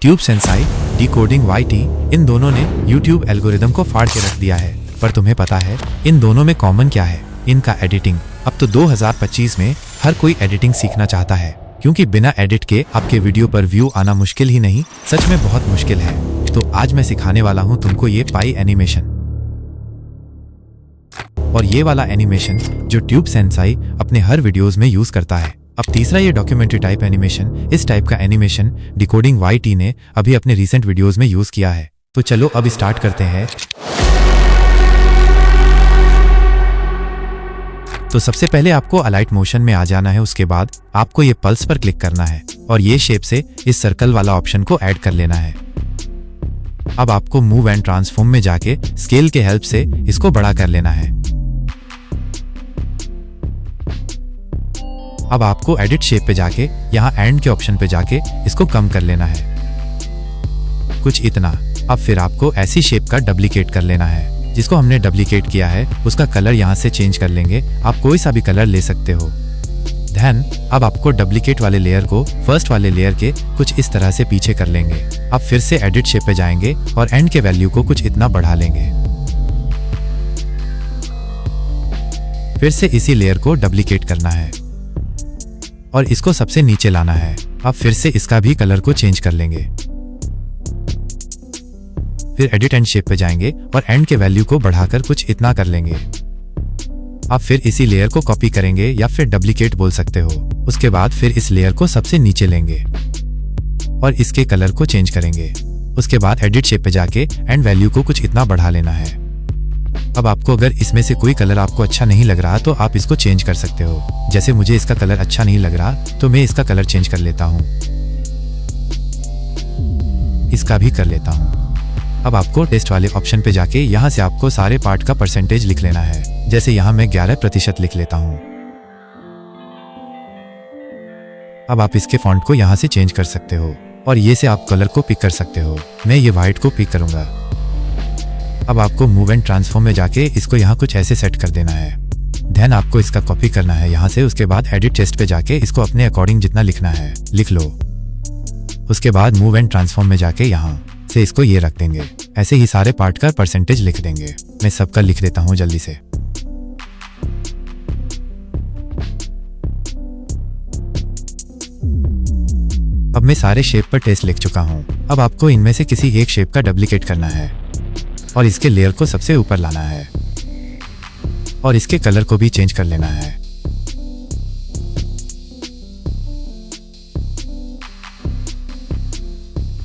Tube Sensei, decoding YT, इन दोनों ने YouTube algorithm को फाड़ के रख दिया है। पर तुम्हें पता है इन दोनों में कॉमन क्या है? इनका एडिटिंग। अब तो 2025 में हर कोई एडिटिंग सीखना चाहता है, क्योंकि बिना एडिट के आपके वीडियो पर व्यू आना मुश्किल ही नहीं, सच में बहुत मुश्किल है। तो आज मैं सिखाने वाला हूँ तुमको ये पाई एनिमेशन। और ये वाला एनिमेशन जो ट्यूब सेंसाई अपने हर वीडियोस में यूज करता है। अब तीसरा ये डॉक्यूमेंट्री टाइप एनिमेशन, इस टाइप का एनिमेशन डिकोडिंग YT ने अभी अपने रीसेंट वीडियोस में यूज किया है। तो चलो अब स्टार्ट करते हैं। तो सबसे पहले आपको अलाइट मोशन में आ जाना है। उसके बाद आपको ये पल्स पर क्लिक करना है और ये शेप से इस सर्कल वाला ऑप्शन को ऐड कर लेना है। अब आपको मूव एंड ट्रांसफॉर्म में जाके स्केल के हेल्प से इसको बड़ा कर लेना है। अब आपको एडिट शेप पे जाके यहाँ एंड के ऑप्शन पे जाके इसको कम कर लेना है, कुछ इतना। अब फिर आपको ऐसी शेप का डुप्लीकेट कर लेना है। जिसको हमने डुप्लीकेट किया है उसका कलर यहाँ से चेंज कर लेंगे। आप कोई सा भी कलर ले सकते हो। देन अब आपको डुप्लीकेट वाले लेयर को फर्स्ट वाले लेयर के कुछ इस तरह से पीछे कर लेंगे। अब फिर से एडिट शेप पे जाएंगे और एंड के वैल्यू को कुछ इतना बढ़ा लेंगे। फिर से इसी लेयर को डुप्लीकेट करना है और इसको सबसे नीचे लाना है। अब फिर से इसका भी कलर को चेंज कर लेंगे। फिर एडिट एंड शेप पे जाएंगे और एंड के वैल्यू को बढ़ाकर कुछ इतना कर लेंगे। अब फिर इसी लेयर को कॉपी करेंगे या फिर डुप्लीकेट बोल सकते हो। उसके बाद फिर इस लेयर को सबसे नीचे लेंगे और इसके कलर को चेंज करेंगे। उसके बाद एडिट शेप पे जाके एंड वैल्यू को कुछ इतना बढ़ा लेना है। अब आपको अगर इसमें से कोई कलर आपको अच्छा नहीं लग रहा तो आप इसको चेंज कर सकते हो। जैसे मुझे इसका कलर अच्छा नहीं लग रहा तो मैं इसका कलर चेंज कर लेता हूँ, इसका भी कर लेता हूँ। अब आपको टेस्ट वाले ऑप्शन पे जाके यहाँ से आपको सारे पार्ट का परसेंटेज लिख लेना है। जैसे यहाँ मैं 11% लिख लेता हूँ। अब आप इसके फॉन्ट को यहाँ से चेंज कर सकते हो और ये से आप कलर को पिक कर सकते हो। मैं ये व्हाइट को पिक करूंगा। अब आपको मूव एंड ट्रांसफॉर्म में जाके इसको यहाँ कुछ ऐसे सेट कर देना है। देन आपको इसका कॉपी करना है यहाँ से। उसके बाद एडिट टेक्स्ट पे जाके इसको अपने अकॉर्डिंग जितना लिखना है लिख लो। उसके बाद मूव एंड ट्रांसफॉर्म में जाके यहाँ से इसको ये रख देंगे। ऐसे ही सारे पार्ट का परसेंटेज लिख देंगे। मैं सबका लिख देता हूँ जल्दी से। अब मैं सारे शेप पर टेस्ट लिख चुका हूँ। अब आपको इनमें से किसी एक शेप का डुप्लीकेट करना है और इसके लेयर को सबसे ऊपर लाना है और इसके कलर को भी चेंज कर लेना है।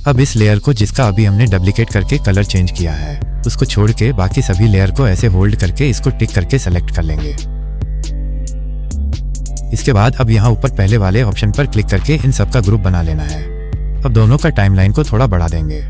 अब इस लेयर को जिसका अभी हमने डुप्लीकेट करके कलर चेंज किया है उसको छोड़ के बाकी सभी लेयर को ऐसे होल्ड करके इसको टिक करके सेलेक्ट कर लेंगे। इसके बाद अब यहाँ ऊपर पहले वाले ऑप्शन पर क्लिक करके इन सब का ग्रुप बना लेना है। अब दोनों का टाइमलाइन को थोड़ा बढ़ा देंगे।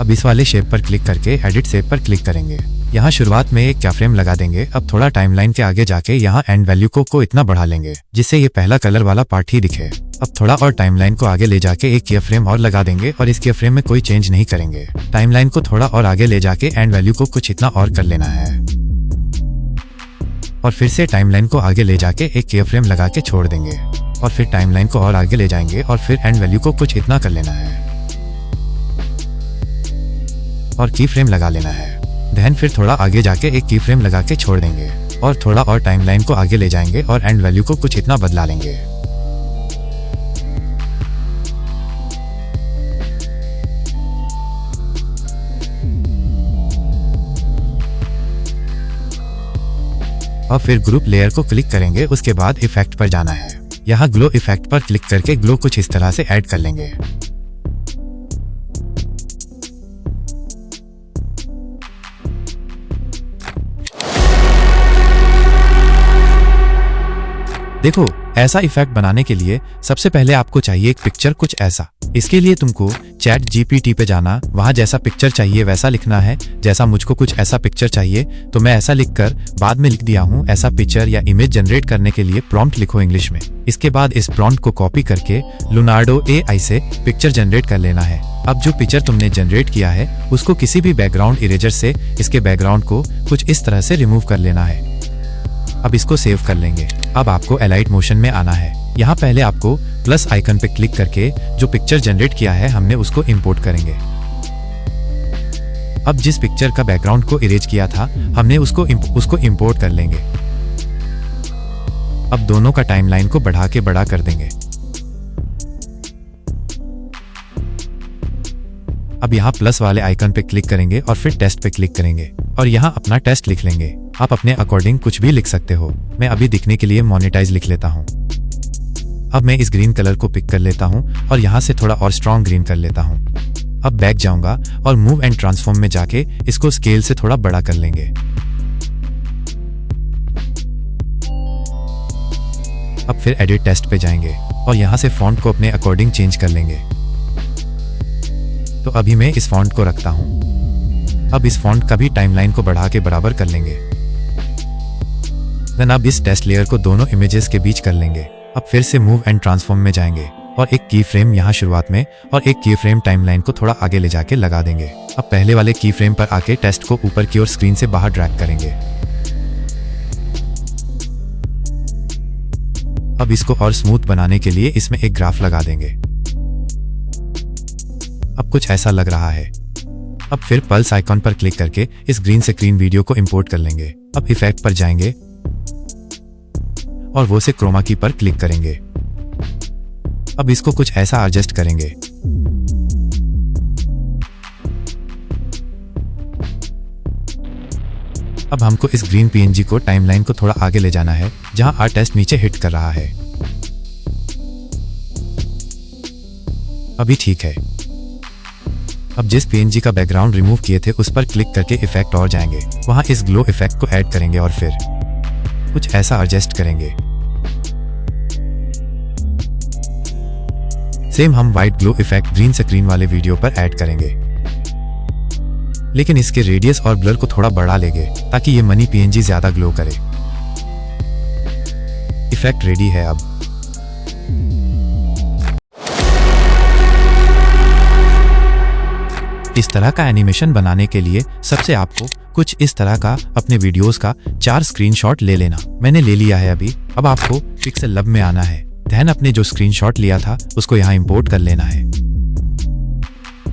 अब इस वाले शेप पर क्लिक करके एडिट शेप पर क्लिक करेंगे। यहाँ शुरुआत में एक क्या फ्रेम लगा देंगे। अब थोड़ा टाइमलाइन के आगे जाके यहाँ एंड वैल्यू को इतना बढ़ा लेंगे जिससे ये पहला कलर वाला पार्ट ही दिखे। अब थोड़ा और टाइमलाइन को आगे ले जाके एक किया फ्रेम और लगा देंगे और इस किया फ्रेम में कोई चेंज नहीं करेंगे। टाइमलाइन को थोड़ा और आगे ले जाके एंड वैल्यू को कुछ इतना और कर लेना है और फिर से टाइमलाइन को आगे ले जाके एक किया फ्रेम लगा के छोड़ देंगे और फिर टाइमलाइन को और आगे ले जाएंगे और फिर एंड वैल्यू को कुछ इतना कर लेना है और की फ्रेम लगा लेना है। देन फिर थोड़ा आगे जाके एक की फ्रेम लगा के छोड़ देंगे और थोड़ा और टाइमलाइन को आगे ले जाएंगे और एंड वैल्यू को कुछ इतना बदला लेंगे। और फिर ग्रुप लेयर को क्लिक करेंगे। उसके बाद इफेक्ट पर जाना है। यहाँ ग्लो इफेक्ट पर क्लिक करके ग्लो कुछ इस तरह से ऐड कर लेंगे। देखो, ऐसा इफेक्ट बनाने के लिए सबसे पहले आपको चाहिए एक पिक्चर कुछ ऐसा। इसके लिए तुमको चैट जीपीटी पे जाना, वहाँ जैसा पिक्चर चाहिए वैसा लिखना है। जैसा मुझको कुछ ऐसा पिक्चर चाहिए तो मैं ऐसा लिखकर बाद में लिख दिया हूँ। ऐसा पिक्चर या इमेज जनरेट करने के लिए प्रॉम्प्ट लिखो इंग्लिश में। इसके बाद इस प्रॉम्प्ट को कॉपी करके लुनार्डो AI से पिक्चर जनरेट कर लेना है। अब जो पिक्चर तुमने जनरेट किया है उसको किसी भी बैकग्राउंड इरेजर से इसके बैकग्राउंड को कुछ इस तरह से रिमूव कर लेना है। अब इसको सेव कर लेंगे। अब आपको एलाइट मोशन में आना है। यहाँ पहले आपको प्लस आइकन पे क्लिक करके जो पिक्चर जनरेट किया है हमने उसको इंपोर्ट करेंगे। अब जिस पिक्चर का बैकग्राउंड को इरेज किया था हमने उसको इंपोर्ट कर लेंगे। अब दोनों का टाइमलाइन को बढ़ा के बड़ा कर देंगे। अब यहाँ प्लस वाले आइकन पे क्लिक करेंगे और फिर टेस्ट पे क्लिक करेंगे और यहाँ अपना टेस्ट लिख लेंगे। आप अपने अकॉर्डिंग कुछ भी लिख सकते हो। मैं अभी दिखने के लिए मोनेटाइज लिख लेता हूँ। अब मैं इस ग्रीन कलर को पिक कर लेता हूँ और यहाँ से थोड़ा और स्ट्रॉन्ग ग्रीन कर लेता हूँ। अब बैक जाऊंगा और मूव एंड ट्रांसफॉर्म में जाके इसको स्केल से थोड़ा बड़ा कर लेंगे। अब फिर एडिट टेस्ट पे जाएंगे और यहाँ से फॉन्ट को अपने अकॉर्डिंग चेंज कर लेंगे। तो अभी मैं इस फॉन्ट को रखता हूँ। अब इस फॉन्ट का भी टाइमलाइन को बढ़ा के बराबर कर लेंगे। देन अब इस टेस्ट लेयर को दोनों इमेजेस के बीच कर लेंगे। अब फिर से मूव एंड ट्रांसफॉर्म में जाएंगे और एक की फ्रेम यहाँ शुरुआत में और एक की फ्रेम टाइमलाइन को थोड़ा आगे ले जाके लगा देंगे। अब पहले वाले की फ्रेम पर आके टेस्ट को ऊपर की ओर स्क्रीन से बाहर ड्रैग करेंगे। अब इसको और स्मूथ बनाने के लिए इसमें एक ग्राफ लगा देंगे। अब कुछ ऐसा लग रहा है। अब फिर पल्स आइकॉन पर क्लिक करके इस ग्रीन स्क्रीन वीडियो को इंपोर्ट कर लेंगे। अब इफेक्ट पर जाएंगे और वो से क्रोमा की पर क्लिक करेंगे। अब इसको कुछ ऐसा एडजस्ट करेंगे। अब हमको इस ग्रीन PNG को टाइमलाइन को थोड़ा आगे ले जाना है जहां आर्टिस्ट नीचे हिट कर रहा है। अभी ठीक है। अब जिस PNG का बैकग्राउंड रिमूव किए थे उस पर क्लिक करके इफेक्ट और जाएंगे। वहां इस ग्लो इफेक्ट को ऐड करेंगे और फिर कुछ ऐसा एडजस्ट करेंगे। सेम हम white glow effect green screen वाले वीडियो पर ऐड करेंगे, लेकिन इसके रेडियस और ब्लर को थोड़ा बढ़ा लेंगे ताकि ये मनी PNG ज्यादा ग्लो करे। इफेक्ट रेडी है। अब इस तरह का एनिमेशन बनाने के लिए सबसे आपको कुछ इस तरह का अपने वीडियोस का 4 स्क्रीनशॉट ले लेना। मैंने ले लिया है अभी। अब आपको पिक्सेल लैब में आना है। ध्यान अपने जो स्क्रीनशॉट लिया था उसको यहाँ इंपोर्ट कर लेना है।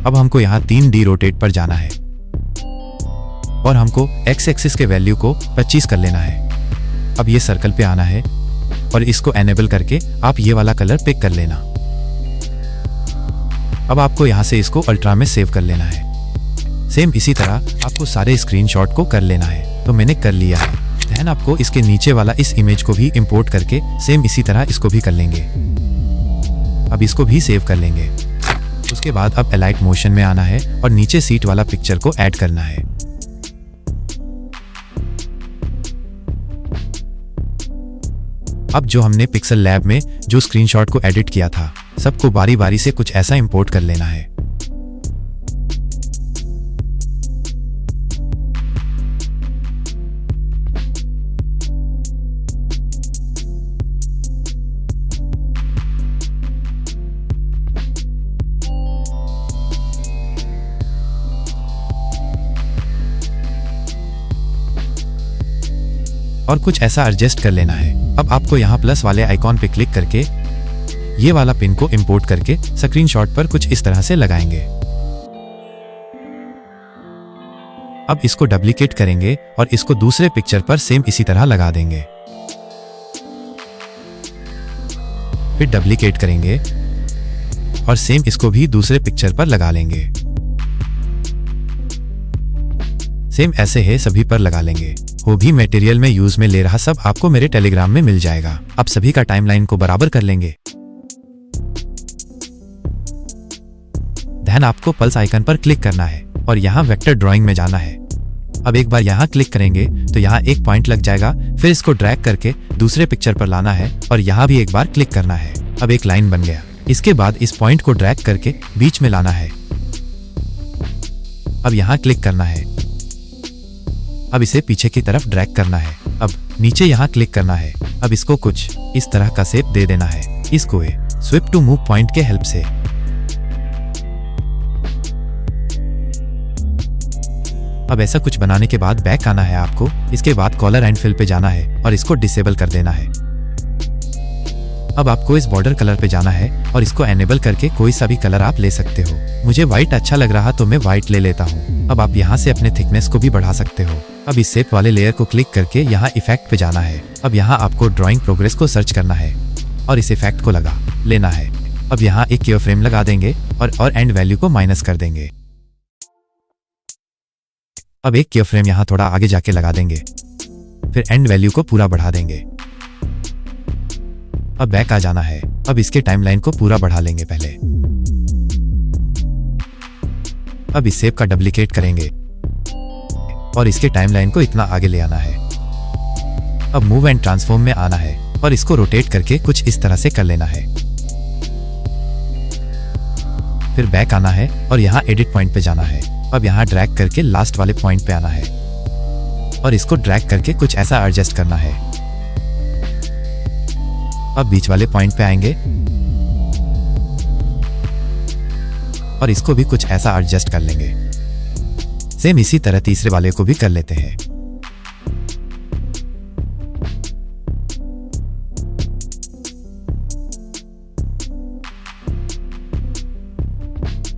अब हमको यहाँ 3D रोटेट पर जाना है और हमको X एक्सिस के वैल्यू को 25 कर लेना है। अब ये सर्कल पे आना है और इसको एनेबल करके आप ये वाला कलर पिक कर लेना। अब आपको यहाँ से इसको अल्ट्रा में सेव कर लेना है। सेम इसी तरह आपको सारे स्क्रीनशॉट को कर लेना है। तो मैंने कर लिया है। ध्यान आपको इसके नीचे वाला इस इमेज को भी इंपोर्ट करके सेम इसी तरह इसको भी कर लेंगे। अब इसको भी सेव कर लेंगे। उसके बाद अब एलाइट मोशन में आना है और नीचे सीट वाला पिक्चर को ऐड करना है। अब जो हमने पिक्सेल लैब में जो स्क्रीनशॉट को एडिट किया था सबको बारी बारी से कुछ ऐसा इंपोर्ट कर लेना है। और कुछ ऐसा एडजस्ट कर लेना है। अब आपको यहाँ प्लस वाले आइकॉन पे क्लिक करके ये वाला पिन को इंपोर्ट करके स्क्रीनशॉट पर कुछ इस तरह से लगाएंगे। अब इसको डुप्लीकेट करेंगे और इसको दूसरे पिक्चर पर सेम इसी तरह लगा देंगे। फिर डुप्लीकेट करेंगे और सेम इसको भी दूसरे पिक्चर पर लगा लेंगे। सेम ऐसे है सभी पर लगा लेंगे। वो भी मटेरियल में यूज में ले रहा सब आपको मेरे टेलीग्राम में मिल जाएगा। अब सभी का टाइमलाइन को बराबर कर लेंगे। ध्यान आपको पल्स आइकन पर क्लिक करना है और यहाँ वेक्टर ड्राइंग में जाना है। अब एक बार यहाँ क्लिक करेंगे तो यहाँ एक पॉइंट लग जाएगा। फिर इसको ड्रैग करके दूसरे पिक्चर पर लाना है और यहाँ भी एक बार क्लिक करना है। अब एक लाइन बन गया। इसके बाद इस पॉइंट को ड्रैग करके बीच में लाना है अब यहाँ क्लिक करना है। अब इसे पीछे की तरफ ड्रैग करना है। अब नीचे यहाँ क्लिक करना है। अब इसको कुछ इस तरह का शेप दे देना है। इसको स्विप टू मूव पॉइंट के हेल्प से। अब ऐसा कुछ बनाने के बाद बैक आना है आपको। इसके बाद कलर एंड फिल पे जाना है और इसको डिसेबल कर देना है। अब आपको इस बॉर्डर कलर पे जाना है और इसको एनेबल करके कोई सा भी कलर आप ले सकते हो। मुझे व्हाइट अच्छा लग रहा तो मैं व्हाइट ले लेता हूँ। अब आप यहाँ से अपने थिकनेस को भी बढ़ा सकते हो। अब इस शेप वाले लेयर को क्लिक करके यहाँ इफेक्ट पे जाना है। अब यहाँ आपको ड्राइंग प्रोग्रेस को सर्च करना है और इस इफेक्ट को लगा लेना है। अब यहाँ एक कीयर फ्रेम लगा देंगे और एंड वैल्यू को माइनस कर देंगे। अब एक कीयर फ्रेम यहाँ थोड़ा आगे जाके लगा देंगे, फिर एंड वैल्यू को पूरा बढ़ा देंगे। अब बैक आ जाना है। अब इसके टाइमलाइन को पूरा बढ़ा लेंगे पहले। अब इस शेप का डुप्लीकेट करेंगे और इसके टाइमलाइन को इतना आगे ले आना है। अब मूव एंड ट्रांसफॉर्म में आना है और इसको रोटेट करके कुछ इस तरह से कर लेना है। फिर बैक आना है और यहाँ एडिट पॉइंट पे जाना है। अब यहाँ ड्रैग करके लास्ट वाले पॉइंट पे आना है और इसको ड्रैग करके कुछ ऐसा एडजस्ट करना है। अब बीच वाले पॉइंट पे आएंगे और इसको भी कुछ ऐसा एडजस्ट कर लेंगे। सेम इसी तरह तीसरे वाले को भी कर लेते हैं।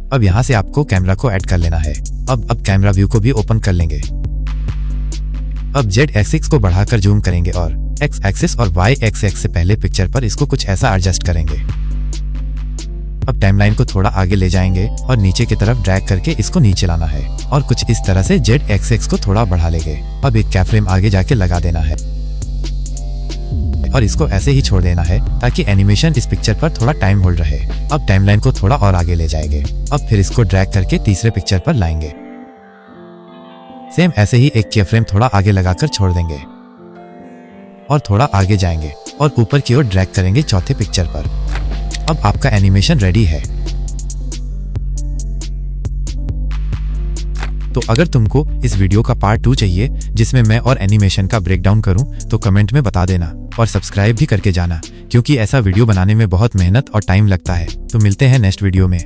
अब यहां से आपको कैमरा को ऐड कर लेना है। अब कैमरा व्यू को भी ओपन कर लेंगे। अब जेड एक्सिस को बढ़ाकर जूम करेंगे और एक्स एक्सिस और वाई एक्सिस से पहले पिक्चर पर इसको कुछ ऐसा एडजस्ट करेंगे। अब टाइमलाइन को थोड़ा आगे ले जाएंगे और नीचे की तरफ ड्रैग करके इसको नीचे लाना है और कुछ इस तरह से जेड एक्सिस को थोड़ा बढ़ा लेंगे। अब एक कैफ्रेम आगे जाके लगा देना है और इसको ऐसे ही छोड़ देना है ताकि एनिमेशन इस पिक्चर पर थोड़ा टाइम होल्ड रहे। अब टाइमलाइन को थोड़ा और आगे ले जाएंगे। अब फिर इसको ड्रैग करके तीसरे पिक्चर पर लाएंगे। सेम ऐसे ही एक कीफ्रेम थोड़ा आगे लगाकर छोड़ देंगे और थोड़ा आगे जाएंगे और ऊपर की ओर ड्रैग करेंगे चौथे पिक्चर पर। अब आपका एनिमेशन रेडी है। तो अगर तुमको इस वीडियो का पार्ट 2 चाहिए जिसमें मैं और एनिमेशन का ब्रेकडाउन करूं तो कमेंट में बता देना और सब्सक्राइब भी करके जाना, क्योंकि ऐसा वीडियो बनाने में बहुत मेहनत और टाइम लगता है। तो मिलते हैं नेक्स्ट वीडियो में।